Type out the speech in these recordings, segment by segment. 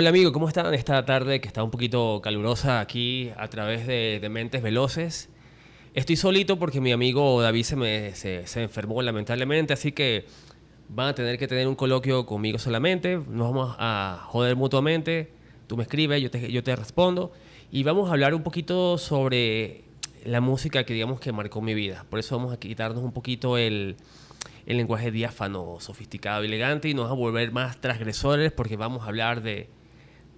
Hola amigo, ¿cómo están esta tarde que está un poquito calurosa aquí a través de Mentes Veloces? Estoy solito porque mi amigo David se enfermó lamentablemente, así que van a tener que tener un coloquio conmigo solamente. Nos vamos a joder mutuamente. Tú me escribes, yo te respondo. Y vamos a hablar un poquito sobre la música que digamos que marcó mi vida. Por eso vamos a quitarnos un poquito el lenguaje diáfano, sofisticado y elegante y nos vamos a volver más transgresores porque vamos a hablar de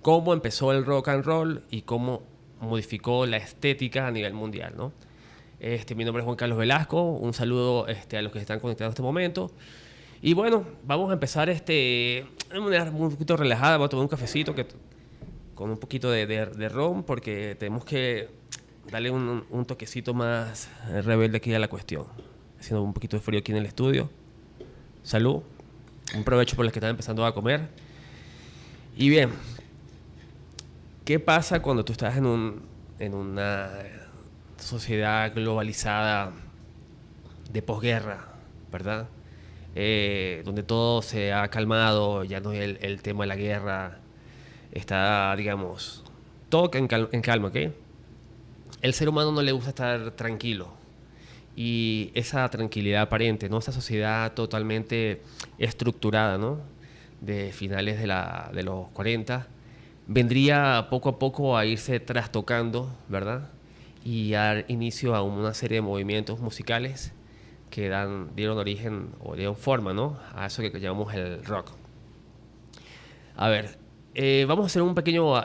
cómo empezó el rock and roll y cómo modificó la estética a nivel mundial, ¿no? Mi nombre es Juan Carlos Velasco, un saludo a los que se están conectando en este momento. Y bueno, vamos a empezar de manera un poquito relajada, vamos a tomar un cafecito con un poquito de ron porque tenemos que darle un toquecito más rebelde aquí a la cuestión. Haciendo un poquito de frío aquí en el estudio. Salud, un provecho por los que están empezando a comer. Y bien, ¿qué pasa cuando tú estás en una sociedad globalizada de posguerra, ¿verdad? Donde todo se ha calmado, ya no es el tema de la guerra, está, digamos, todo en calma, ¿ok? El ser humano no le gusta estar tranquilo. Y esa tranquilidad aparente, ¿no? Esa sociedad totalmente estructurada, ¿no? De finales de los 40 vendría poco a poco a irse trastocando, ¿verdad? Y a dar inicio a una serie de movimientos musicales que dieron origen o dieron forma, ¿no? A eso que llamamos el rock. A ver, vamos a hacer un pequeño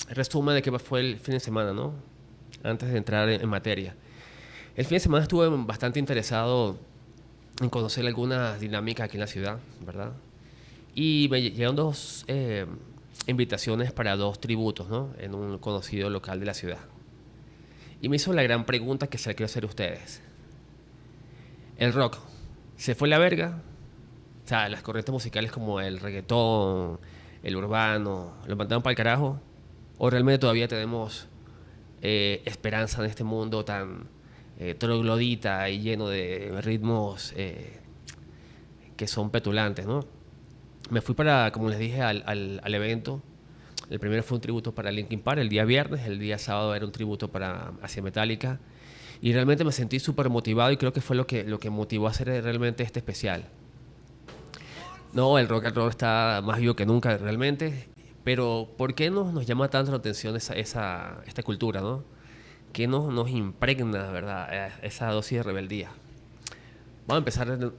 resumen de qué fue el fin de semana, ¿no? Antes de entrar en materia. El fin de semana estuve bastante interesado en conocer algunas dinámicas aquí en la ciudad, ¿verdad? Y me llegaron dos invitaciones para dos tributos, ¿no? En un conocido local de la ciudad. Y me hizo la gran pregunta que se la quiero hacer a ustedes. ¿El rock se fue a la verga? O sea, las corrientes musicales como el reggaetón, el urbano, ¿lo mandaron para el carajo? ¿O realmente todavía tenemos esperanza en este mundo tan troglodita y lleno de ritmos que son petulantes, ¿no? Me fui como les dije, al evento. El primero fue un tributo para Linkin Park el día viernes, el día sábado era un tributo hacia Metallica. Y realmente me sentí súper motivado y creo que fue lo que motivó a hacer realmente este especial. No, el rock and roll está más vivo que nunca realmente, pero ¿por qué nos llama tanto la atención esta cultura, ¿no? ¿Qué nos impregna, verdad, esa dosis de rebeldía? Vamos a empezar,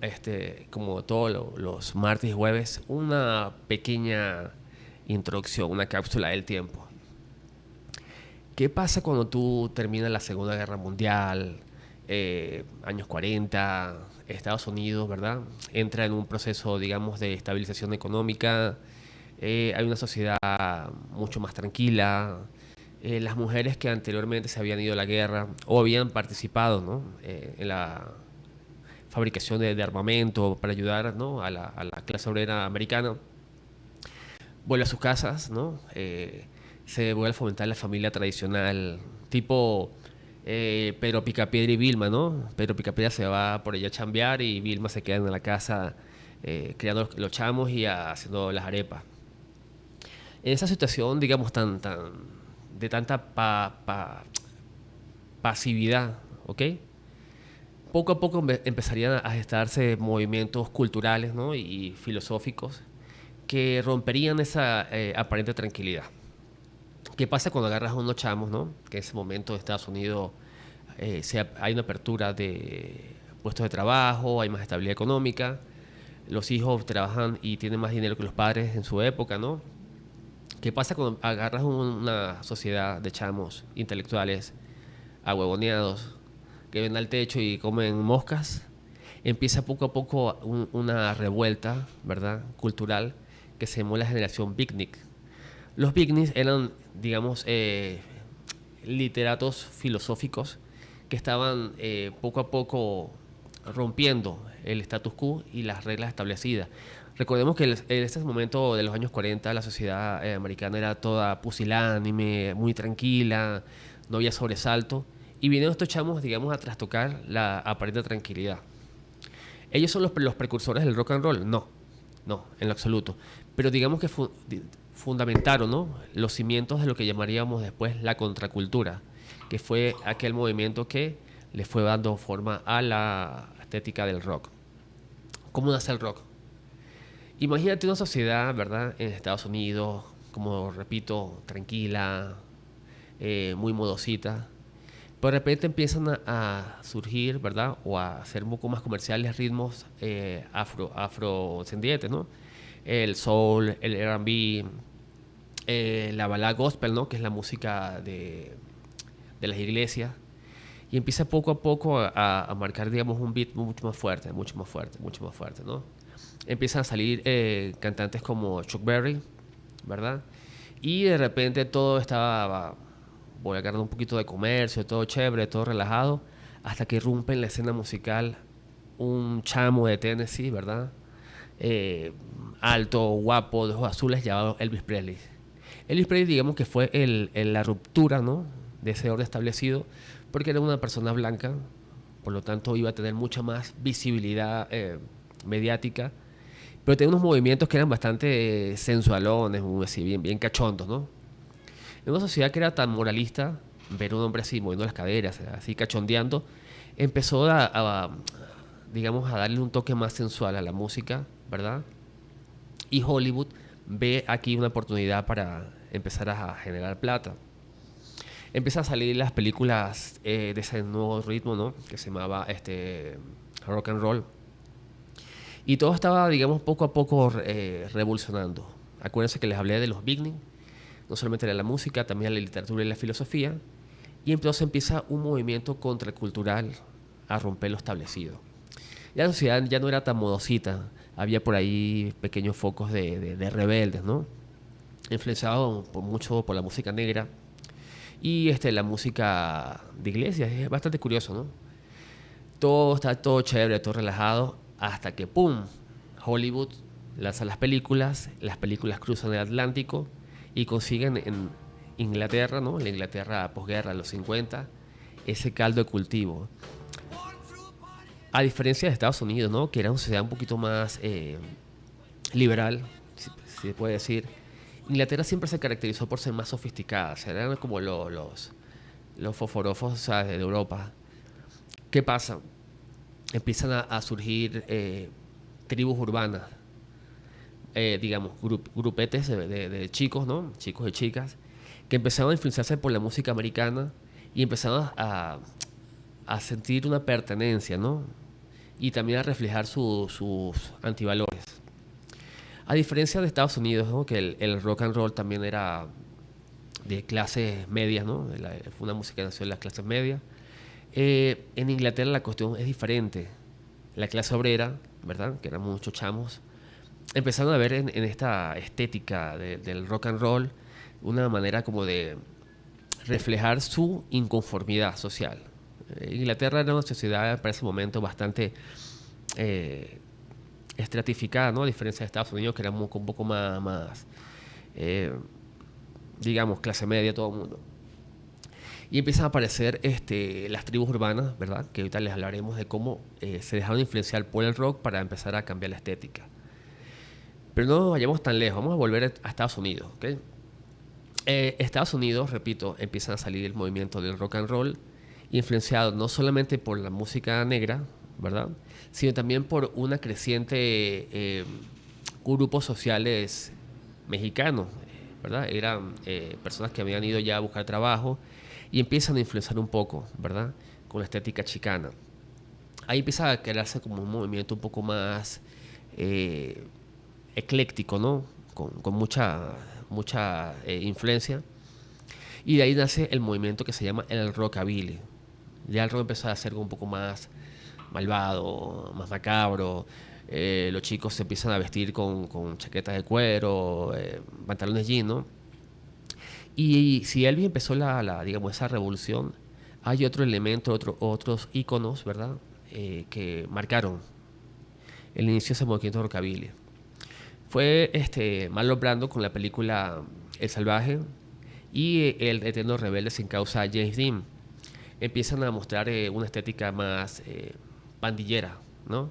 como todos los martes y jueves, una pequeña introducción, una cápsula del tiempo. ¿Qué pasa cuando tú terminas la Segunda Guerra Mundial, años 40, Estados Unidos, ¿verdad? Entra en un proceso, digamos, de estabilización económica, hay una sociedad mucho más tranquila, las mujeres que anteriormente se habían ido a la guerra o habían participado, ¿no? En la fabricación de armamento para ayudar, ¿no? a la clase obrera americana, vuelve a sus casas, ¿no? Se vuelve a fomentar la familia tradicional, tipo Pedro Picapiedra y Vilma, ¿no? Pedro Picapiedra se va por allá a chambear y Vilma se queda en la casa criando los chamos y haciendo las arepas. En esa situación, digamos, de tanta pasividad, ¿ok? Poco a poco empezarían a gestarse movimientos culturales, ¿no? y filosóficos que romperían esa aparente tranquilidad. ¿Qué pasa cuando agarras a unos chamos, ¿no? Que en ese momento en Estados Unidos hay una apertura de puestos de trabajo, hay más estabilidad económica, los hijos trabajan y tienen más dinero que los padres en su época, ¿no? ¿Qué pasa cuando agarras una sociedad de chamos intelectuales ahuevoneados que ven al techo y comen moscas? Empieza poco a poco una revuelta, ¿verdad? Cultural que se llamó la generación Beatnik. Los Beatniks eran, digamos, literatos filosóficos que estaban poco a poco rompiendo el status quo y las reglas establecidas. Recordemos que en este momento de los años 40 la sociedad americana era toda pusilánime, muy tranquila, no había sobresalto. Y vinieron estos chamos, digamos, a trastocar la aparente tranquilidad. ¿Ellos son los precursores del rock and roll? No. no, en lo absoluto. Pero digamos que fundamentaron, ¿no?, los cimientos de lo que llamaríamos después la contracultura, que fue aquel movimiento que le fue dando forma a la estética del rock. ¿Cómo nace el rock? Imagínate una sociedad, ¿verdad?, en Estados Unidos, como repito, tranquila, muy modosita. Pero de repente empiezan a surgir, ¿verdad?, o a ser un poco más comerciales ritmos afrodescendientes, ¿no? El soul, el R&B, la balada gospel, ¿no?, que es la música de las iglesias. Y empieza poco a poco a marcar, digamos, un beat mucho más fuerte, mucho más fuerte, mucho más fuerte, ¿no? Empiezan a salir cantantes como Chuck Berry, ¿verdad? Y de repente todo estaba, voy a agarrar un poquito de comercio, todo chévere, todo relajado, hasta que irrumpe en la escena musical un chamo de Tennessee, ¿verdad? Alto, guapo, de ojos azules, llamado Elvis Presley. Elvis Presley, digamos que fue la ruptura, ¿no?, de ese orden establecido, porque era una persona blanca, por lo tanto iba a tener mucha más visibilidad mediática, pero tenía unos movimientos que eran bastante sensualones, así, bien cachondos, ¿no? En una sociedad que era tan moralista, ver un hombre así moviendo las caderas, así cachondeando, empezó digamos, a darle un toque más sensual a la música, ¿verdad? Y Hollywood ve aquí una oportunidad para empezar a generar plata. Empiezan a salir las películas de ese nuevo ritmo, ¿no?, que se llamaba rock and roll. Y todo estaba, digamos, poco a poco revolucionando. Acuérdense que les hablé de los beatniks, no solamente de la música, también de la literatura y la filosofía. Y entonces empieza un movimiento contracultural a romper lo establecido. Ya la sociedad ya no era tan modosita, había por ahí pequeños focos de rebeldes, ¿no?, influenciados mucho por la música negra y la música de iglesia. Es bastante curioso, ¿no? Todo está todo chévere, todo relajado, hasta que ¡pum!, Hollywood lanza las películas cruzan el Atlántico y consiguen en Inglaterra, ¿no?, la Inglaterra posguerra, los 50, ese caldo de cultivo. A diferencia de Estados Unidos, ¿no?, que era una sociedad un poquito más liberal, si se puede decir, Inglaterra siempre se caracterizó por ser más sofisticada. O sea, eran como los foforofos, o sea, de Europa. ¿Qué pasa? Empiezan a surgir tribus urbanas, digamos, grupetes de chicos, ¿no?, chicos y chicas, que empezaron a influenciarse por la música americana y empezaron a sentir una pertenencia, ¿no?, y también a reflejar sus antivalores. A diferencia de Estados Unidos, ¿no?, que el rock and roll también era de clases medias, ¿no?, fue una música que nació en las clases medias. En Inglaterra la cuestión es diferente. La clase obrera, ¿verdad?, que eran muchos chamos, empezaron a ver en esta estética del rock and roll una manera como de reflejar su inconformidad social. Inglaterra era una sociedad para ese momento bastante estratificada, ¿no?, a diferencia de Estados Unidos, que era un poco más digamos, clase media, todo el mundo. Y empiezan a aparecer las tribus urbanas, ¿verdad?, que ahorita les hablaremos de cómo se dejaron influenciar por el rock para empezar a cambiar la estética. Pero no nos vayamos tan lejos, vamos a volver a Estados Unidos, ¿ok? Estados Unidos, repito, empiezan a salir el movimiento del rock and roll, influenciado no solamente por la música negra, ¿verdad?, sino también por una creciente grupos sociales mexicanos, ¿verdad? Eran personas que habían ido ya a buscar trabajo y empiezan a influenciar un poco, ¿verdad?, con la estética chicana. Ahí empieza a crearse como un movimiento un poco más ecléctico, ¿no?, con mucha influencia. Y de ahí nace el movimiento que se llama el rockabilly. Ya el rock empezó a ser un poco más malvado, más macabro. Los chicos se empiezan a vestir con chaquetas de cuero, pantalones jeans, ¿no? Y si Elvis empezó digamos, esa revolución, hay otro elemento, otros íconos, ¿verdad?, que marcaron el inicio de ese movimiento rockabilly. Fue Marlon Brando con la película El Salvaje y el eterno rebelde sin causa James Dean. Empiezan a mostrar una estética más pandillera, ¿no?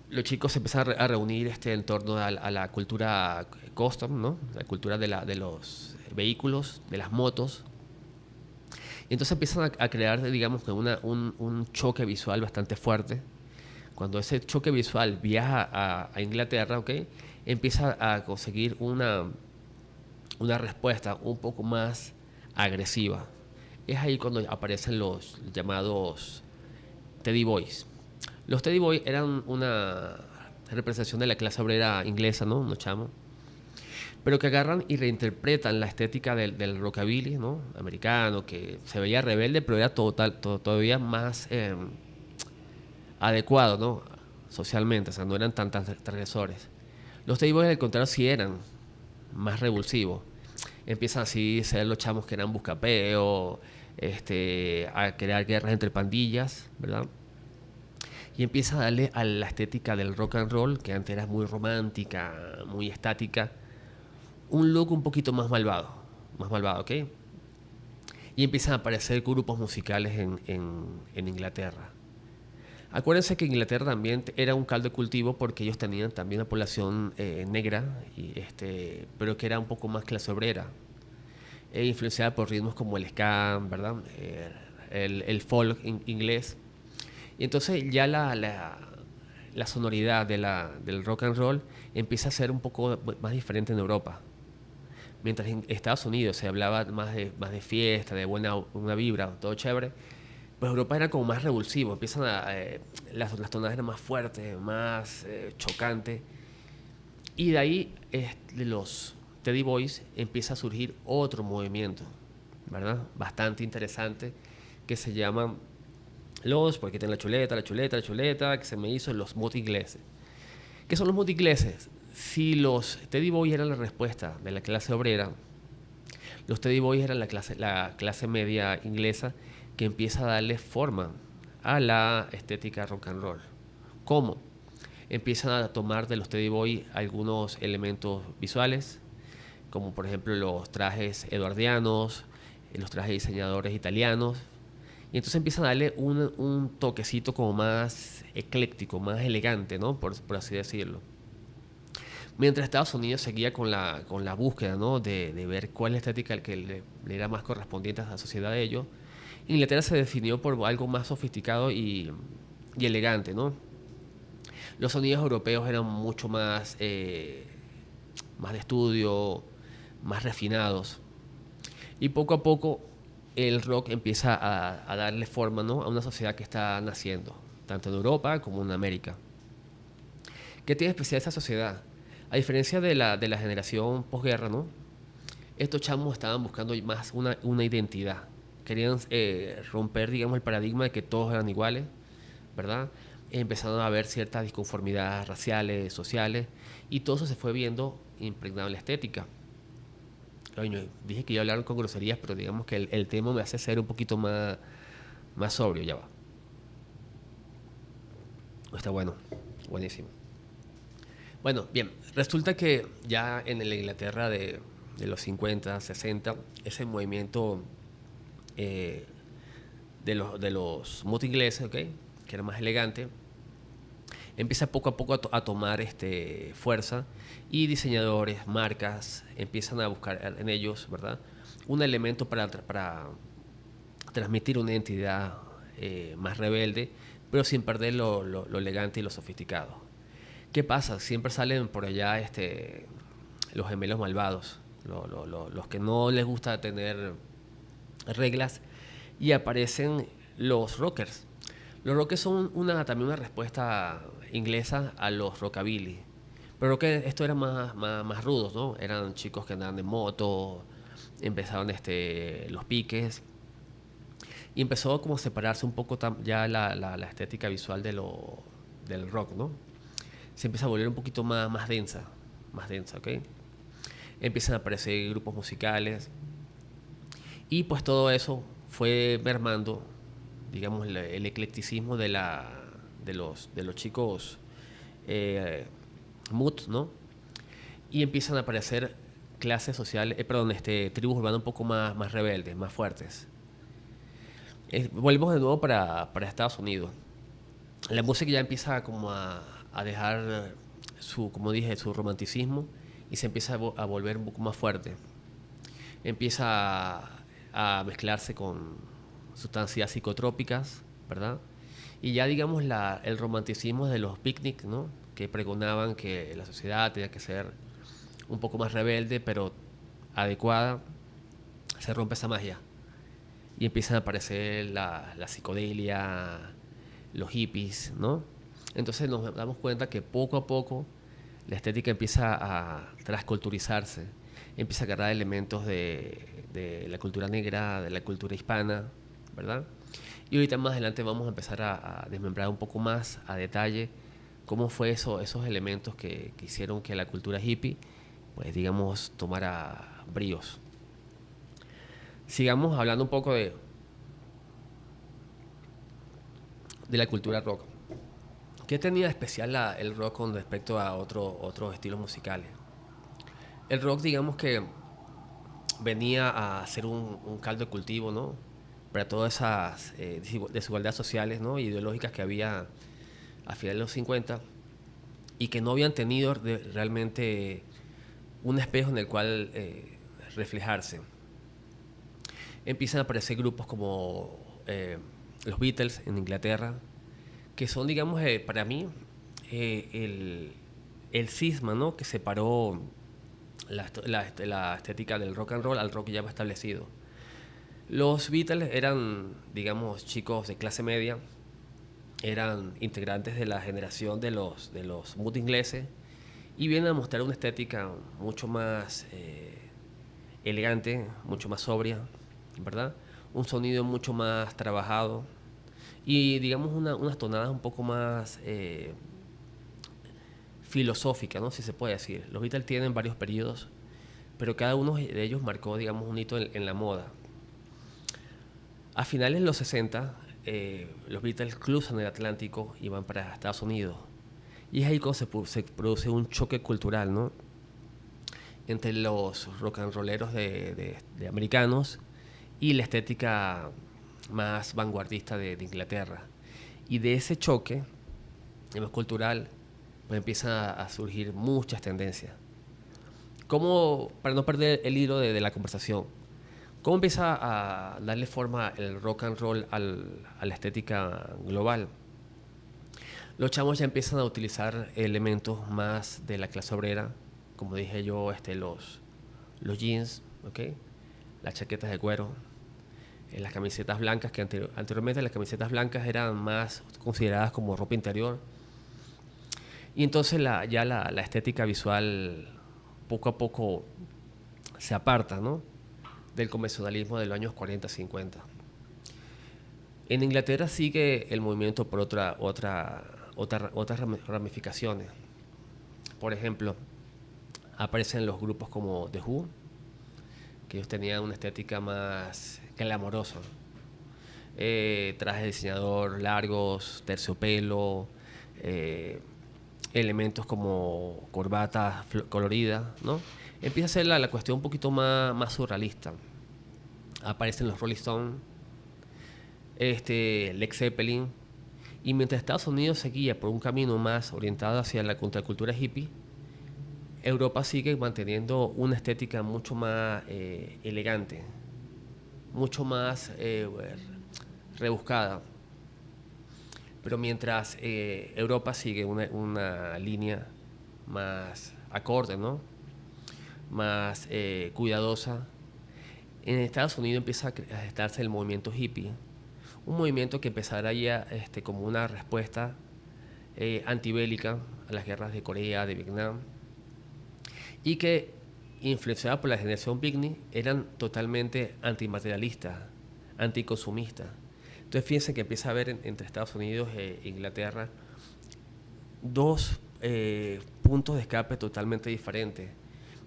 los chicos se empiezan a reunir en torno a la cultura custom, ¿no? La cultura de los vehículos, de las motos. Y entonces empiezan a crear, digamos, que un choque visual bastante fuerte. Cuando ese choque visual viaja a Inglaterra, ¿ok? Empieza a conseguir una respuesta un poco más agresiva. Es ahí cuando aparecen los llamados Teddy Boys. Los Teddy Boys eran una representación de la clase obrera inglesa, ¿no? Unos chamos. Pero que agarran y reinterpretan la estética del rockabilly, ¿no? Americano, que se veía rebelde, pero era todavía más adecuado, ¿no? Socialmente, o sea, no eran tan transgresores. Los Teddy Boys, al contrario, sí eran más revulsivos. Empiezan así a ser los chamos que eran buscapeo, a crear guerras entre pandillas, ¿verdad? Y empieza a darle a la estética del rock and roll, que antes era muy romántica, muy estática, un look un poquito más malvado, ¿ok? Y empiezan a aparecer grupos musicales en Inglaterra. Acuérdense que Inglaterra también era un caldo de cultivo porque ellos tenían también una población negra, pero que era un poco más clase obrera, influenciada por ritmos como el ska, ¿verdad? El folk inglés. Y entonces ya la sonoridad del rock and roll empieza a ser un poco más diferente en Europa. Mientras en Estados Unidos se hablaba más de fiesta, de una vibra, todo chévere, pues Europa era como más revulsivo, las tonadas eran más fuertes, más chocantes. Y de ahí, de los Teddy Boys, empieza a surgir otro movimiento, ¿verdad? Bastante interesante, que se llama porque tienen la chuleta, que se me hizo los mods ingleses. ¿Qué son los mods ingleses? Si los Teddy Boys eran la respuesta de la clase obrera, los Teddy Boys eran la clase media inglesa que empieza a darle forma a la estética rock and roll. ¿Cómo? Empiezan a tomar de los Teddy Boys algunos elementos visuales, como por ejemplo los trajes eduardianos, los trajes diseñadores italianos, y entonces empiezan a darle un toquecito como más ecléctico, más elegante, ¿no? Por así decirlo. Mientras Estados Unidos seguía con la búsqueda, ¿no? de ver cuál es la estética que le era más correspondiente a la sociedad de ellos, Inglaterra se definió por algo más sofisticado y elegante, ¿no? Los sonidos europeos eran mucho más de estudio, más refinados. Y poco a poco el rock empieza a darle forma, ¿no? A una sociedad que está naciendo, tanto en Europa como en América. ¿Qué tiene especial esa sociedad? A diferencia de la generación posguerra, ¿no? Estos chamos estaban buscando más una identidad. Querían romper, digamos, el paradigma de que todos eran iguales, ¿verdad? Empezaron a haber ciertas disconformidades raciales, sociales, y todo eso se fue viendo impregnado en la estética. Coño, dije que iba a hablar con groserías, pero digamos que el tema me hace ser un poquito más sobrio, ya va. Está bueno, buenísimo. Bueno, bien, resulta que ya en la Inglaterra de los 50, 60, ese movimiento eh, de los mods ingleses, ¿okay? Que era más elegante, empieza poco a poco a tomar fuerza, y diseñadores, marcas empiezan a buscar en ellos, ¿verdad? Un elemento para transmitir una identidad más rebelde, pero sin perder lo elegante y lo sofisticado. ¿Qué pasa? Siempre salen por allá los gemelos malvados, los que no les gusta tener reglas, y aparecen los rockers. Los rockers son también una respuesta inglesa a los rockabilly. Pero que esto era más rudos, ¿no? Eran chicos que andaban en moto, empezaron los piques, y empezó como a separarse un poco ya la estética visual del rock, ¿no? Se empieza a volver un poquito más densa, ¿ok? Empiezan a aparecer grupos musicales, y pues todo eso fue mermando, digamos, el eclecticismo de los chicos mood, ¿no? Y empiezan a aparecer clases sociales, tribus urbanas un poco más rebeldes, más fuertes. Volvemos de nuevo para Estados Unidos. La música ya empieza como a a dejar su, como dije, su romanticismo y se empieza a volver un poco más fuerte. Empieza a mezclarse con sustancias psicotrópicas, ¿verdad? Y ya digamos el romanticismo de los picnic, ¿no? Que pregonaban que la sociedad tenía que ser un poco más rebelde, pero adecuada, se rompe esa magia. Y empiezan a aparecer la psicodelia, los hippies, ¿no? Entonces nos damos cuenta que poco a poco la estética empieza a transculturizarse, empieza a agarrar elementos de la cultura negra, de la cultura hispana, ¿verdad? Y ahorita más adelante vamos a empezar a desmembrar un poco más a detalle cómo fue esos elementos que hicieron que la cultura hippie, pues digamos, tomara bríos. Sigamos hablando un poco de la cultura rock. ¿Qué tenía de especial el rock con respecto a otros estilos musicales? El rock, digamos que venía a ser un caldo de cultivo, ¿no? Para todas esas desigualdades sociales, ¿no? Ideológicas que había a finales de los 50 y que no habían tenido realmente un espejo en el cual reflejarse. Empiezan a aparecer grupos como los Beatles en Inglaterra, que son, digamos, para mí, el cisma, ¿no? Que separó la estética del rock and roll al rock ya establecido. Los Beatles eran, digamos, chicos de clase media, eran integrantes de la generación de los Mood ingleses y vienen a mostrar una estética mucho más elegante, mucho más sobria, ¿verdad? Un sonido mucho más trabajado y, digamos, unas tonadas un poco más filosóficas, ¿no? Si se puede decir. Los Beatles tienen varios periodos, pero cada uno de ellos marcó, digamos, un hito en la moda. A finales de los 60, los Beatles cruzan el Atlántico y van para Estados Unidos. Y es ahí cuando se produce un choque cultural, ¿no? Entre los rock and rolleros de americanos y la estética más vanguardista de Inglaterra. Y de ese choque cultural pues empiezan a surgir muchas tendencias. ¿Cómo, para no perder el hilo de la conversación, cómo empieza a darle forma el rock and roll a la estética global? Los chamos ya empiezan a utilizar elementos más de la clase obrera, como dije yo, los jeans, ¿okay? Las chaquetas de cuero, las camisetas blancas, que anteriormente las camisetas blancas eran más consideradas como ropa interior. Y entonces ya la estética visual poco a poco se aparta, ¿no? Del convencionalismo de los años 40, 50. En Inglaterra sigue el movimiento por otras ramificaciones. Por ejemplo, aparecen los grupos como The Who, que ellos tenían una estética más glamorosa. Trajes de diseñador largos, terciopelo, elementos como corbatas coloridas, ¿no? Empieza a ser la cuestión un poquito más surrealista. Aparecen los Rolling Stones, Led Zeppelin, y mientras Estados Unidos seguía por un camino más orientado hacia la contracultura hippie, Europa sigue manteniendo una estética mucho más elegante, mucho más rebuscada. Pero mientras Europa sigue una línea más acorde, ¿no? Más cuidadosa, en Estados Unidos empieza a gestarse el movimiento hippie, un movimiento que empezará ya como una respuesta antibélica a las guerras de Corea, de Vietnam, y que, influenciada por la generación picnic, eran totalmente antimaterialistas, anticonsumistas. Entonces fíjense que empieza a haber entre Estados Unidos e Inglaterra dos puntos de escape totalmente diferentes.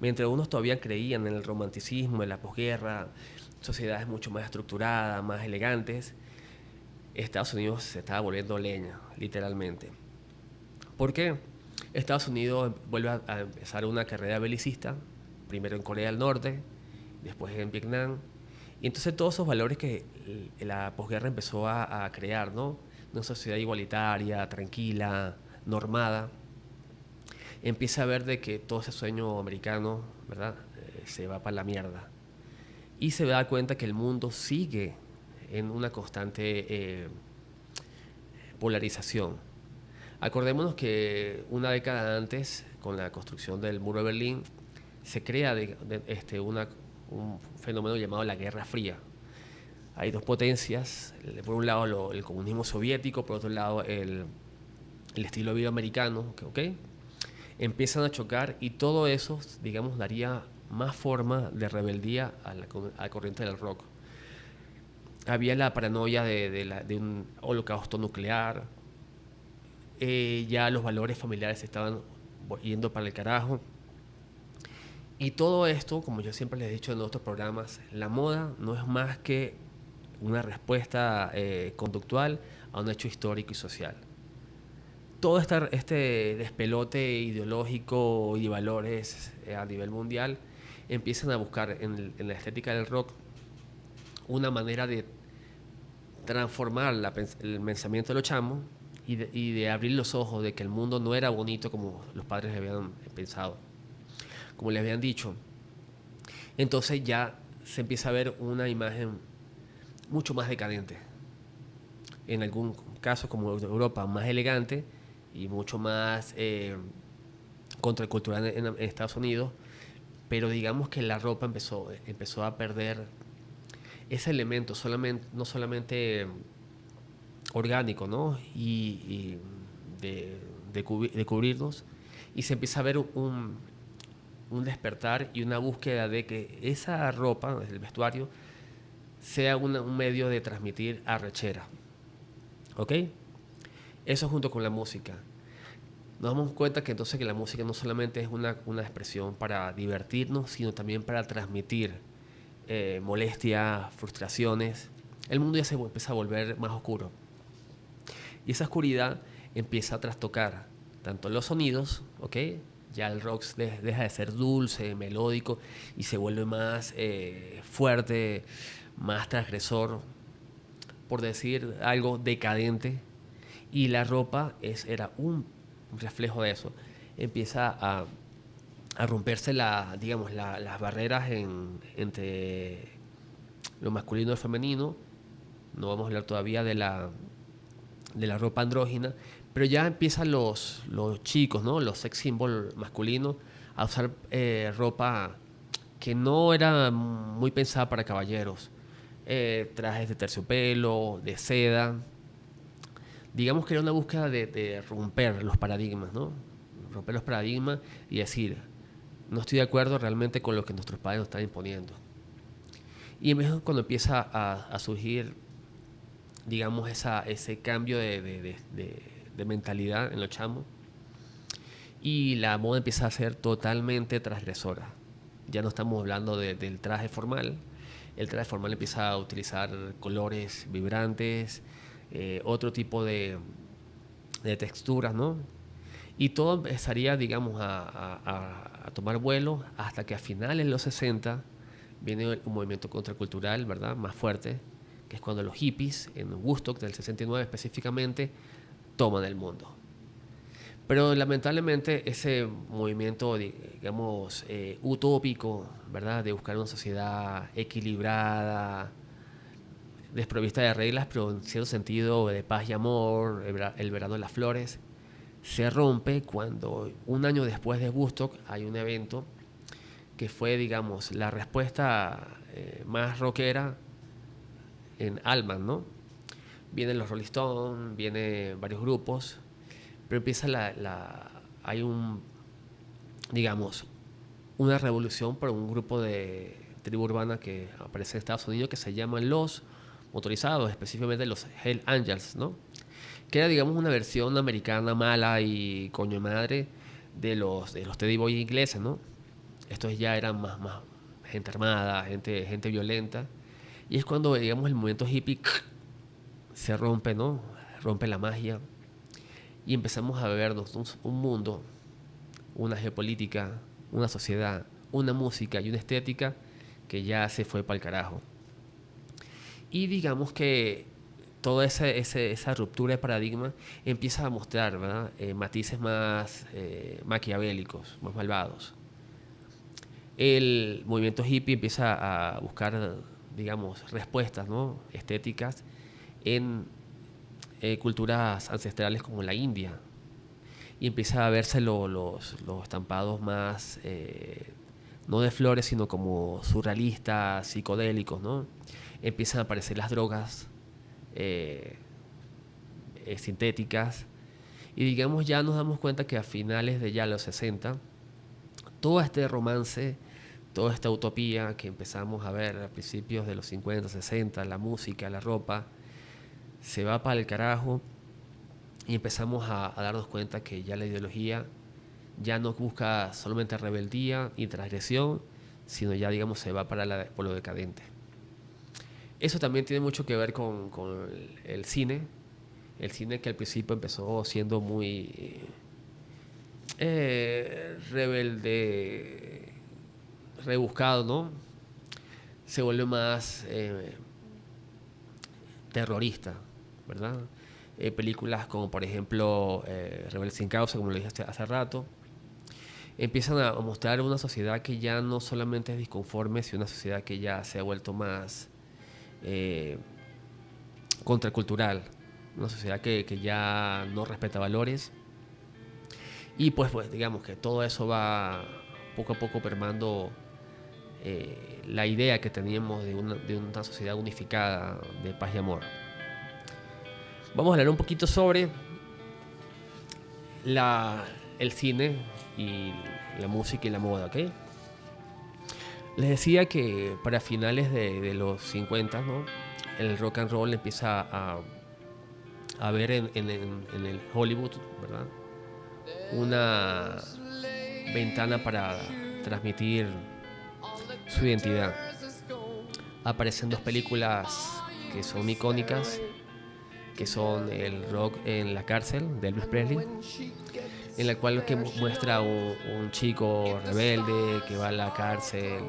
Mientras unos todavía creían en el romanticismo, en la posguerra, sociedades mucho más estructuradas, más elegantes, Estados Unidos se estaba volviendo leña, literalmente. ¿Por qué? Estados Unidos vuelve a empezar una carrera belicista, primero en Corea del Norte, después en Vietnam, y entonces todos esos valores que la posguerra empezó a crear, ¿no? Una sociedad igualitaria, tranquila, normada, empieza a ver de que todo ese sueño americano, ¿verdad? Se va para la mierda. Y se da cuenta que el mundo sigue en una constante polarización. Acordémonos que una década antes, con la construcción del muro de Berlín, se crea un fenómeno llamado la Guerra Fría. Hay dos potencias, por un lado el comunismo soviético, por otro lado el estilo de vida americano, ¿okay? Empiezan a chocar y todo eso, digamos, daría más forma de rebeldía a la corriente del rock. Había la paranoia de un holocausto nuclear, ya los valores familiares estaban yendo para el carajo. Y todo esto, como yo siempre les he dicho en otros programas, la moda no es más que una respuesta conductual a un hecho histórico y social. Todo este despelote ideológico y de valores a nivel mundial empiezan a buscar en la estética del rock una manera de transformar el pensamiento de los chamos y de abrir los ojos de que el mundo no era bonito como los padres habían pensado, como les habían dicho. Entonces ya se empieza a ver una imagen mucho más decadente. En algún caso, como Europa, más elegante y mucho más contracultural en Estados Unidos, pero digamos que la ropa empezó a perder ese elemento no solamente orgánico, ¿no? Y de cubrirnos, y se empieza a ver un despertar y una búsqueda de que esa ropa, el vestuario, sea un medio de transmitir arrechera. ¿Ok? Eso junto con la música. Nos damos cuenta que entonces que la música no solamente es una expresión para divertirnos, sino también para transmitir molestias, frustraciones. El mundo ya se empieza a volver más oscuro. Y esa oscuridad empieza a trastocar tanto los sonidos, ¿ok? Ya el rock deja de ser dulce, melódico y se vuelve más fuerte, más transgresor, por decir algo decadente. Y la ropa era un reflejo de eso. Empieza a romperse digamos, las barreras entre lo masculino y lo femenino. No vamos a hablar todavía de la ropa andrógina, pero ya empiezan los chicos, ¿no? Los sex symbols masculinos a usar ropa que no era muy pensada para caballeros. Trajes de terciopelo, de seda. Digamos que era una búsqueda de romper los paradigmas, ¿no? Romper los paradigmas y decir, no estoy de acuerdo realmente con lo que nuestros padres nos están imponiendo. Y es cuando empieza a surgir, digamos, ese cambio de mentalidad en los chamos, y la moda empieza a ser totalmente transgresora. Ya no estamos hablando del traje formal. El traje formal empieza a utilizar colores vibrantes, otro tipo de texturas, ¿no? Y todo empezaría, digamos, a tomar vuelo hasta que a finales de los 60 viene un movimiento contracultural, ¿verdad?, más fuerte, que es cuando los hippies, en Woodstock del 69 específicamente, toman el mundo. Pero lamentablemente ese movimiento, digamos, utópico, ¿verdad?, de buscar una sociedad equilibrada, desprovista de reglas, pero en cierto sentido de paz y amor, el verano de las flores, se rompe cuando un año después de Woodstock hay un evento que fue, digamos, la respuesta más rockera en Allman, ¿no? Vienen los Rolling Stones, vienen varios grupos, pero empieza hay digamos, una revolución por un grupo de tribu urbana que aparece en Estados Unidos que se llaman los motorizados, específicamente los Hell Angels, ¿no? Que era, digamos, una versión americana mala y coño de madre de los Teddy Boy ingleses, ¿no? Estos ya eran más gente armada, gente violenta. Y es cuando, digamos, el movimiento hippie se rompe, ¿no? Rompe la magia. Y empezamos a vernos un mundo, una geopolítica, una sociedad, una música y una estética que ya se fue para el carajo. Y digamos que toda esa ruptura de paradigma empieza a mostrar, ¿verdad? Matices más maquiavélicos, más malvados. El movimiento hippie empieza a buscar, digamos, respuestas, ¿no? Estéticas en culturas ancestrales como la India, y empieza a verse los estampados más, no de flores, sino como surrealistas, psicodélicos, ¿no? Empiezan a aparecer las drogas sintéticas, y digamos ya nos damos cuenta que a finales de ya los 60, todo este romance, toda esta utopía que empezamos a ver a principios de los 50, 60, la música, la ropa, se va para el carajo, y empezamos a darnos cuenta que ya la ideología ya no busca solamente rebeldía y transgresión, sino ya, digamos, se va por lo decadente. Eso también tiene mucho que ver con el cine. El cine, que al principio empezó siendo muy rebelde, rebuscado, ¿no? Se vuelve más terrorista, ¿verdad? Películas como, por ejemplo, Rebelde sin causa, como lo dije hace rato, empiezan a mostrar una sociedad que ya no solamente es disconforme, sino una sociedad que ya se ha vuelto más contracultural, una sociedad que ya no respeta valores, y pues digamos que todo eso va poco a poco permando la idea que teníamos de una sociedad unificada de paz y amor. Vamos a hablar un poquito sobre el cine y la música y la moda, ¿ok? Les decía que para finales de los 50, ¿no? El rock and roll empieza a ver en el Hollywood, ¿verdad? Una ventana para transmitir su identidad. Aparecen dos películas que son icónicas, que son El rock en la cárcel, de Elvis Presley, en la cual que muestra un chico rebelde que va a la cárcel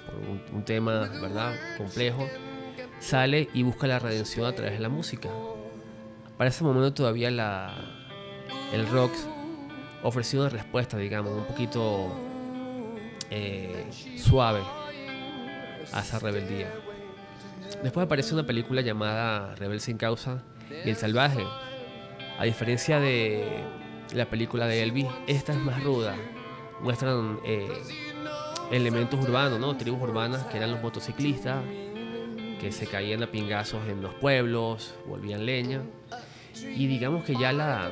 por un tema, ¿verdad?, complejo, sale y busca la redención a través de la música. Para ese momento todavía el rock ofreció una respuesta, digamos, un poquito suave a esa rebeldía. Después aparece una película llamada Rebelde sin causa y El salvaje. A diferencia de la película de Elvis, esta es más ruda. Muestran elementos urbanos, ¿no? Tribus urbanas que eran los motociclistas, que se caían a pingazos en los pueblos, volvían leña. Y digamos que ya la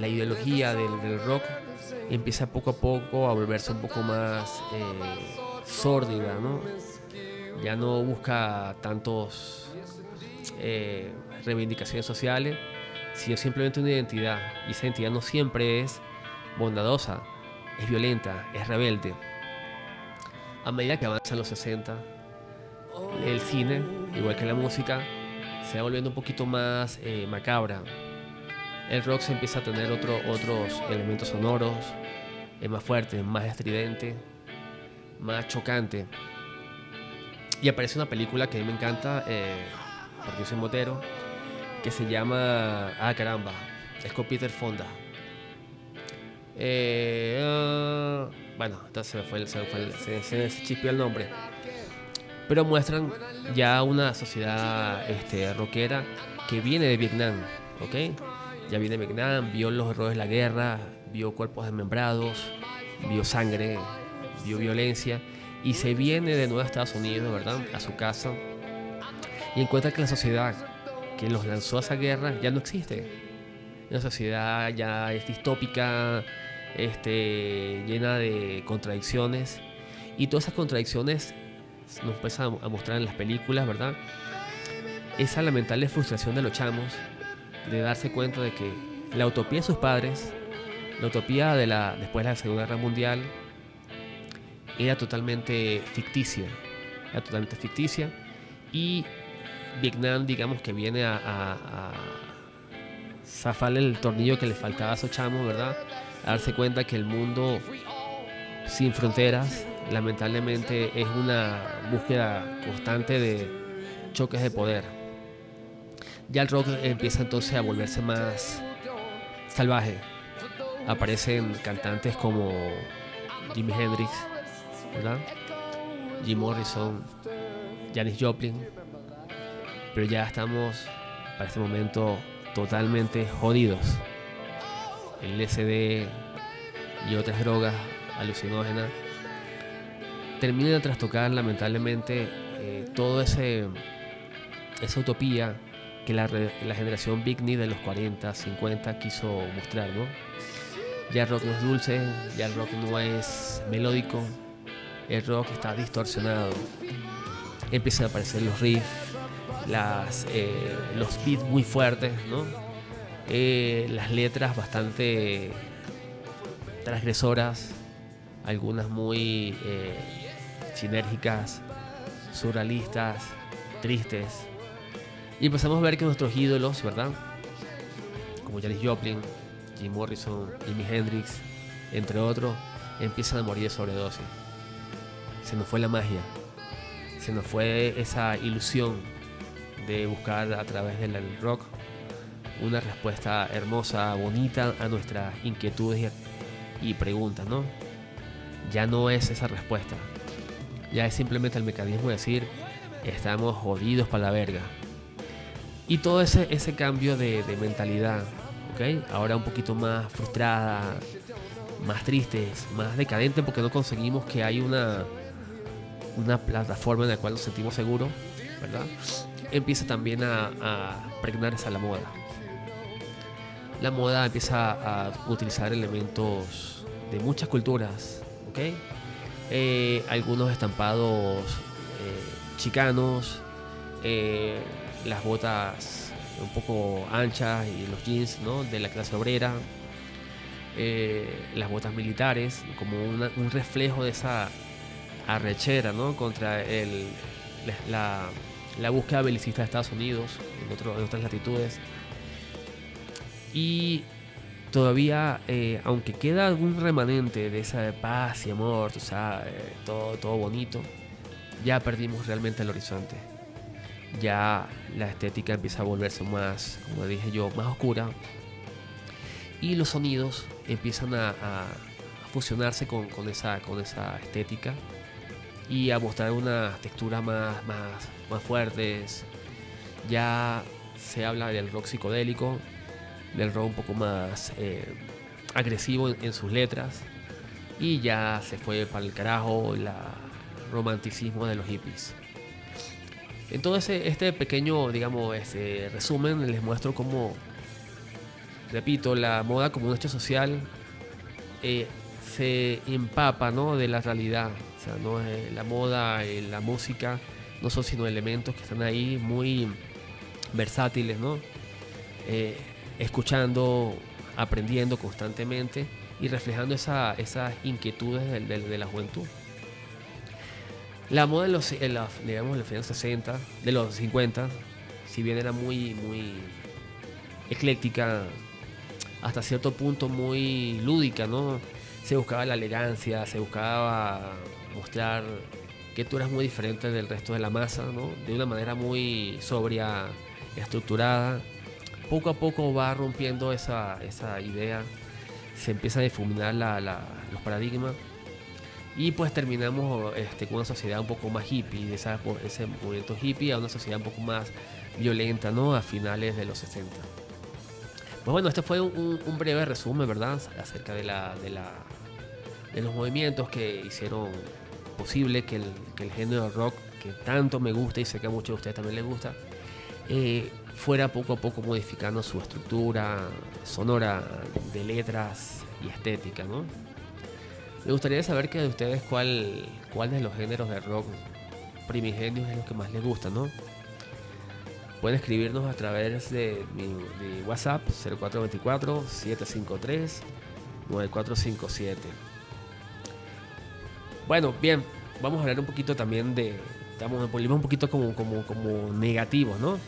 ideología del rock empieza poco a poco a volverse un poco más sórdida, ¿no? Ya no busca tantos reivindicaciones sociales, sino simplemente una identidad. Y esa identidad no siempre es bondadosa, es violenta, es rebelde. A medida que avanzan los 60, el cine, igual que la música, se va volviendo un poquito más macabra. El rock se empieza a tener otros elementos sonoros, más fuertes, más estridente, más chocante. Y aparece una película que a mí me encanta, porque soy motero, que se llama... Ah, caramba, es con Peter Fonda. Bueno, entonces se chispeó el nombre. Pero muestran ya una sociedad rockera que viene de Vietnam, ¿ok? Ya viene de Vietnam, vio los horrores de la guerra, vio cuerpos desmembrados, vio sangre, vio violencia, y se viene de nuevo a Estados Unidos, ¿verdad?, a su casa, y encuentra que la sociedad que los lanzó a esa guerra ya no existe. Una sociedad ya es distópica, llena de contradicciones, y todas esas contradicciones nos empiezan a mostrar en las películas, ¿verdad? Esa lamentable frustración de los chamos de darse cuenta de que la utopía de sus padres, la utopía después de la Segunda Guerra Mundial, era totalmente ficticia. Y Vietnam, digamos, que viene a zafarle el tornillo que le faltaba a esos chamos, ¿verdad? A darse cuenta que el mundo sin fronteras, lamentablemente, es una búsqueda constante de choques de poder. Ya el rock empieza entonces a volverse más salvaje. Aparecen cantantes como Jimi Hendrix, ¿verdad? Jim Morrison, Janis Joplin, pero ya estamos para este momento totalmente jodidos. El LSD y otras drogas alucinógenas terminan de trastocar lamentablemente toda esa utopía que la generación Big Knee de los 40, 50 quiso mostrar, ¿no? Ya el rock no es dulce, ya el rock no es melódico, el rock está distorsionado. Empiezan a aparecer los riffs, los beats muy fuertes, ¿no? Las letras bastante transgresoras, algunas muy sinérgicas, surrealistas, tristes. Y empezamos a ver que nuestros ídolos, ¿verdad? Como Janis Joplin, Jim Morrison, Jimi Hendrix, entre otros, empiezan a morir de sobredosis. Se nos fue la magia, se nos fue esa ilusión de buscar a través del rock una respuesta hermosa, bonita a nuestras inquietudes y preguntas, ¿no? Ya no es esa respuesta, ya es simplemente el mecanismo de decir estamos jodidos para la verga. Y todo ese cambio de mentalidad, ¿ok? Ahora un poquito más frustrada, más tristes, más decadente porque no conseguimos que hay una plataforma en la cual nos sentimos seguros, ¿verdad? Empieza también a pregnarse a la moda. La moda empieza a utilizar elementos de muchas culturas, ¿ok? Algunos estampados chicanos, las botas un poco anchas y los jeans, ¿no? De la clase obrera, las botas militares, como un reflejo de esa arrechera, ¿no? Contra la búsqueda belicista de Estados Unidos en otras latitudes. Y todavía, aunque queda algún remanente de esa paz y amor, tú sabes, todo bonito, ya perdimos realmente el horizonte. Ya la estética empieza a volverse más, como dije yo, más oscura. Y los sonidos empiezan a fusionarse con esa estética y a mostrar unas texturas más fuertes. Ya se habla del rock psicodélico, del rock un poco más agresivo en sus letras, y ya se fue para el carajo el romanticismo de los hippies. Entonces este pequeño, digamos, resumen les muestro cómo, repito, la moda como un hecho social se empapa, ¿no? De la realidad. O sea, ¿no? La moda, la música no son sino elementos que están ahí muy versátiles, ¿no? Escuchando, aprendiendo constantemente y reflejando esas inquietudes de la juventud. La moda en los años 60, de los 50, si bien era muy ecléctica, hasta cierto punto muy lúdica, ¿no? Se buscaba la elegancia, se buscaba mostrar que tú eras muy diferente del resto de la masa, ¿no? De una manera muy sobria, estructurada. Poco a poco va rompiendo esa idea, se empiezan a difuminar los paradigmas, y pues terminamos con una sociedad un poco más hippie, de ese movimiento hippie, a una sociedad un poco más violenta, ¿no? A finales de los 60. Pues bueno, este fue un breve resumen, ¿verdad? Acerca de los movimientos que hicieron posible que el género de rock, que tanto me gusta y sé que a muchos de ustedes también les gusta, fuera poco a poco modificando su estructura sonora de letras y estética, ¿no? Me gustaría saber que de ustedes cuál de los géneros de rock primigenios es lo que más les gusta, ¿no? Pueden escribirnos a través de mi WhatsApp 0424-753-9457. Bueno, bien, vamos a hablar un poquito también volvimos un poquito como negativos, ¿no?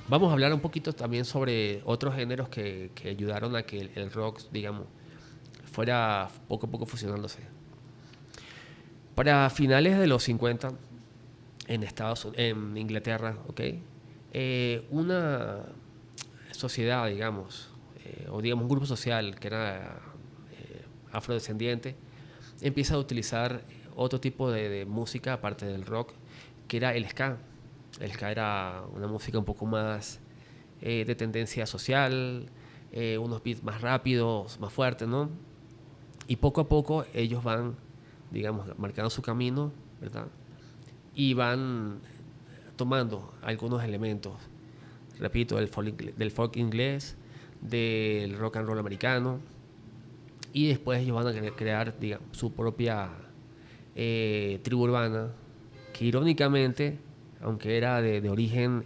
Vamos a hablar un poquito también sobre otros géneros que ayudaron a que el rock, digamos, fuera poco a poco fusionándose. Para finales de los 50, en Inglaterra, ¿ok? una sociedad, digamos, o digamos un grupo social que era afrodescendiente, empieza a utilizar otro tipo de música aparte del rock, que era el ska. El ska era una música un poco más de tendencia social, unos beats más rápidos, más fuertes, ¿no? Y poco a poco ellos van, digamos, marcando su camino, ¿verdad? Y van tomando algunos elementos, repito, del folk inglés, del rock and roll americano, y después ellos van a crear, digamos, su propia tribu urbana, que irónicamente, aunque era de origen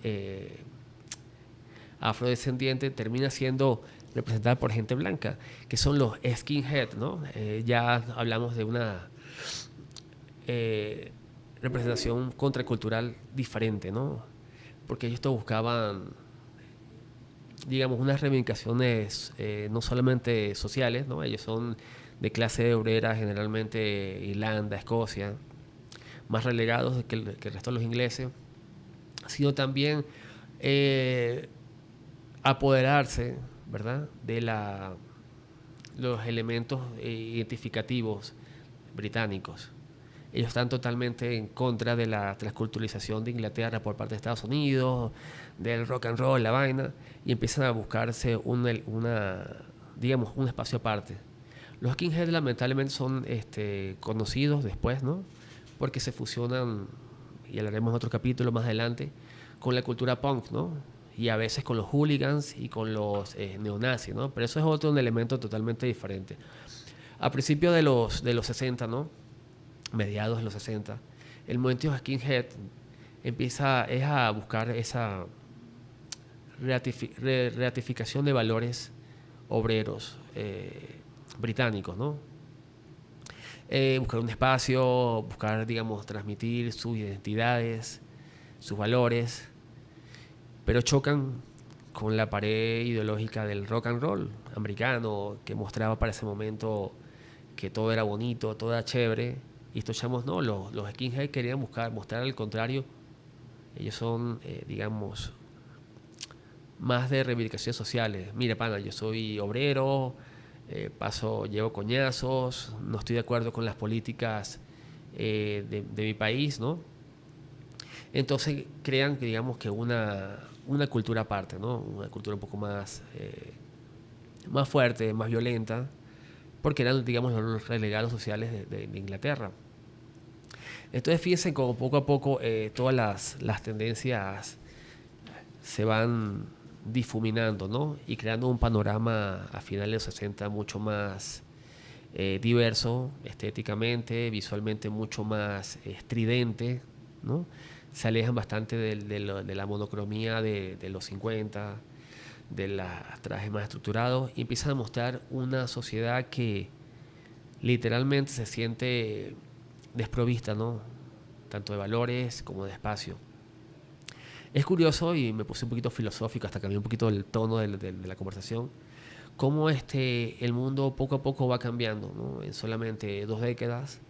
afrodescendiente, termina siendo representada por gente blanca, que son los skinhead, ¿no? Ya hablamos de una representación contracultural diferente, ¿no? Porque ellos buscaban, digamos, unas reivindicaciones no solamente sociales, ¿no? Ellos son de clase obrera, generalmente Irlanda, Escocia, más relegados que el resto de los ingleses, sino también apoderarse, ¿verdad?, de los elementos identificativos británicos. Ellos están totalmente en contra de la transculturalización de Inglaterra por parte de Estados Unidos, del rock and roll, la vaina, y empiezan a buscarse digamos, un espacio aparte. Los skinheads lamentablemente son conocidos después, ¿no? Porque se fusionan, y hablaremos en otro capítulo más adelante, con la cultura punk, ¿no? Y a veces con los hooligans y con los neonazis, ¿no? Pero eso es otro un elemento totalmente diferente. A principios de los 60, ¿no? Mediados de los 60, el movimiento skinhead empieza a buscar esa ratificación de valores obreros británicos, ¿no? Buscar un espacio, buscar, digamos, transmitir sus identidades, sus valores, pero chocan con la pared ideológica del rock and roll americano, que mostraba para ese momento que todo era bonito, todo era chévere, y estos chamos no, los skinheads querían mostrar al contrario. Ellos son, digamos, más de reivindicaciones sociales. Mira, pana, yo soy obrero, llevo coñazos, no estoy de acuerdo con las políticas de mi país, ¿no? Entonces crean, digamos, que una cultura aparte, ¿no? Una cultura un poco más fuerte, más violenta, porque eran, digamos, los relegados sociales de Inglaterra. Entonces fíjense como poco a poco todas las tendencias se van difuminando, ¿no? Y creando un panorama a finales de los 60 mucho más diverso, estéticamente, visualmente mucho más estridente, ¿no? Se alejan bastante de la monocromía de los 50, de los trajes más estructurados, y empiezan a mostrar una sociedad que literalmente se siente desprovista, ¿no? Tanto de valores como de espacio. Es curioso, y me puse un poquito filosófico, hasta cambié un poquito el tono de la conversación, cómo el mundo poco a poco va cambiando, ¿no? En solamente 2 décadas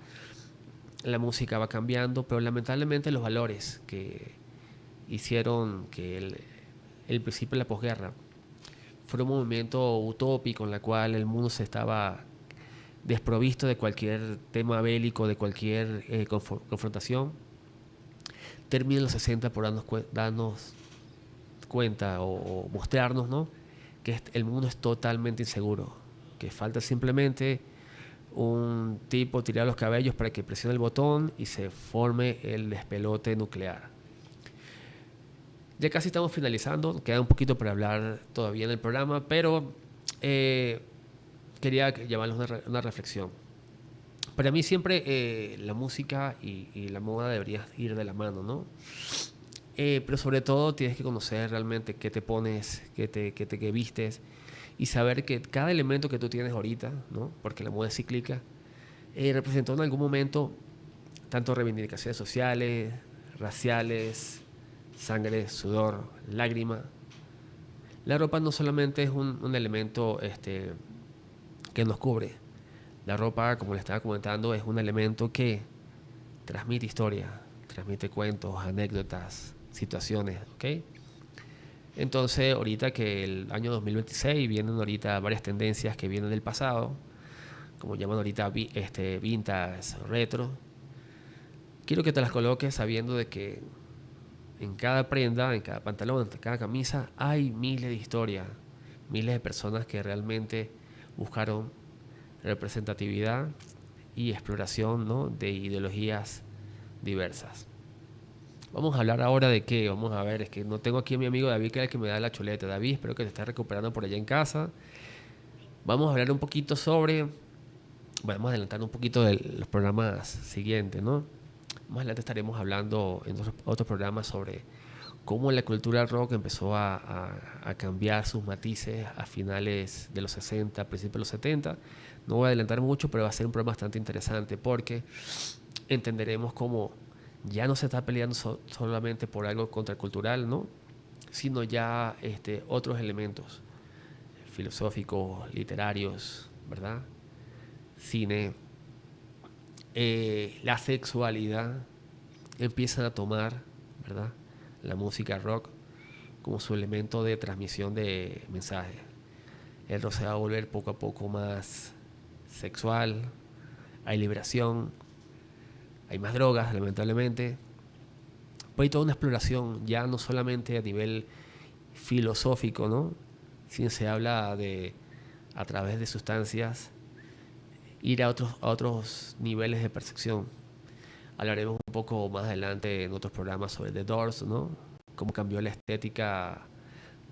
la música va cambiando, pero lamentablemente los valores que hicieron que el principio de la posguerra fue un movimiento utópico en el cual el mundo se estaba desprovisto de cualquier tema bélico, de cualquier confrontación, termina en los 60 por darnos cuenta o mostrarnos, ¿no?, que el mundo es totalmente inseguro, que falta simplemente un tipo tirar los cabellos para que presione el botón y se forme el despelote nuclear. Ya casi estamos finalizando, queda un poquito para hablar todavía en el programa, pero quería llevarles una reflexión. Para mí siempre la música y la moda deberían ir de la mano, ¿no? Pero sobre todo tienes que conocer realmente qué te pones, qué vistes, y saber que cada elemento que tú tienes ahorita, ¿no?, porque la moda es cíclica, representó en algún momento tanto reivindicaciones sociales, raciales, sangre, sudor, lágrima. La ropa no solamente es un elemento que nos cubre. La ropa, como le estaba comentando, es un elemento que transmite historia, transmite cuentos, anécdotas, situaciones, ¿ok? Entonces, ahorita que el año 2026 vienen ahorita varias tendencias que vienen del pasado, como llaman ahorita vintage, retro. Quiero que te las coloques sabiendo de que en cada prenda, en cada pantalón, en cada camisa, hay miles de historias, miles de personas que realmente buscaron representatividad y exploración, ¿no?, de ideologías diversas. Vamos a hablar ahora de qué. Vamos a ver, es que no tengo aquí a mi amigo David, que es el que me da la chuleta. David, espero que te estés recuperando por allá en casa. Vamos a hablar un poquito sobre... Vamos a adelantar un poquito de los programas siguientes, ¿no? Más adelante estaremos hablando en otros programas sobre cómo la cultura rock empezó a cambiar sus matices a finales de los 60, principios de los 70. No voy a adelantar mucho, pero va a ser un programa bastante interesante porque entenderemos cómo ya no se está peleando solamente por algo contracultural, ¿no?, sino ya otros elementos filosóficos, literarios, ¿verdad? Cine, la sexualidad empiezan a tomar, ¿verdad?, la música rock como su elemento de transmisión de mensajes. El rock se va a volver poco a poco más sexual, hay liberación, hay más drogas, lamentablemente. Pero hay toda una exploración, ya no solamente a nivel filosófico, ¿no?, sino se habla de, a través de sustancias, ir a otros niveles de percepción. Hablaremos un poco más adelante en otros programas sobre The Doors, ¿no?, cómo cambió la estética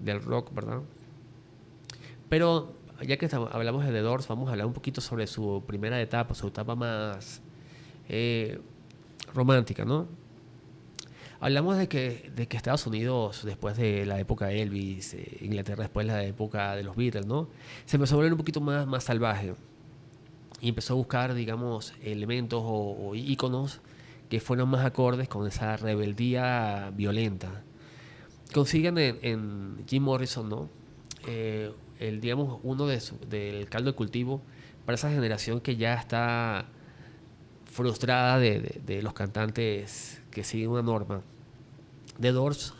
del rock, ¿verdad? Pero ya que hablamos de The Doors, vamos a hablar un poquito sobre su primera etapa, su etapa más romántica, ¿no? Hablamos de que Estados Unidos, después de la época de Elvis, Inglaterra después de la época de los Beatles, ¿no?, se empezó a volver un poquito más salvaje y empezó a buscar, digamos, elementos o íconos que fueron más acordes con esa rebeldía violenta. Consiguen en Jim Morrison, ¿no?, digamos, uno del caldo de cultivo para esa generación que ya está frustrada de los cantantes que siguen una norma. The Doors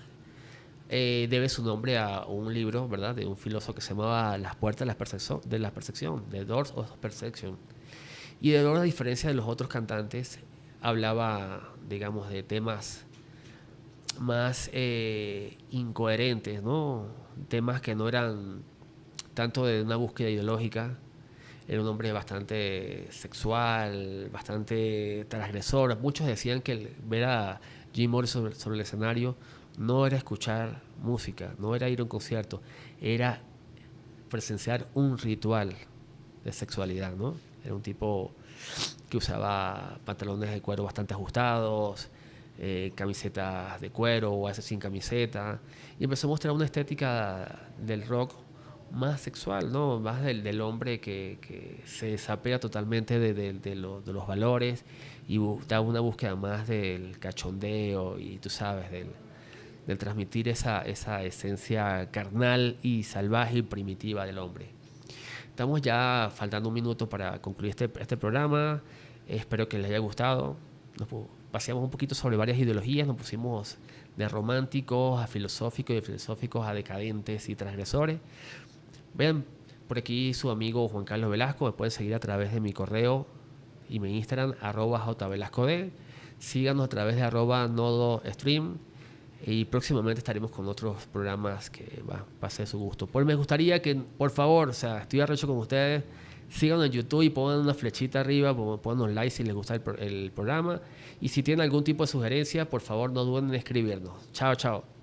debe su nombre a un libro, ¿verdad?, de un filósofo que se llamaba Las puertas de la percepción, The Doors of Perception. Y The Doors, a diferencia de los otros cantantes, hablaba, digamos, de temas más incoherentes, ¿no?, temas que no eran tanto de una búsqueda ideológica. Era un hombre bastante sexual, bastante transgresor. Muchos decían que ver a Jim Morrison sobre el escenario no era escuchar música, no era ir a un concierto, era presenciar un ritual de sexualidad, ¿no? Era un tipo que usaba pantalones de cuero bastante ajustados, camisetas de cuero o a veces sin camiseta, y empezó a mostrar una estética del rock más sexual, ¿no?, más del hombre que se desapega totalmente de los valores y da una búsqueda más del cachondeo y, tú sabes, del transmitir esa esencia carnal y salvaje y primitiva del hombre. Estamos ya faltando un minuto para concluir este programa. Espero que les haya gustado. Paseamos un poquito sobre varias ideologías, nos pusimos de románticos a filosóficos y de filosóficos a decadentes y transgresores. Vean, por aquí su amigo Juan Carlos Velasco. Me pueden seguir a través de mi correo y mi Instagram, @jvelascod. Síganos a través de @nodostream. Y próximamente estaremos con otros programas que va a ser su gusto. Me gustaría que, por favor, o sea, estoy arrecho con ustedes, síganos en YouTube y pongan una flechita arriba, pongan un like si les gusta el programa. Y si tienen algún tipo de sugerencia, por favor, no duden en escribirnos. Chao, chao.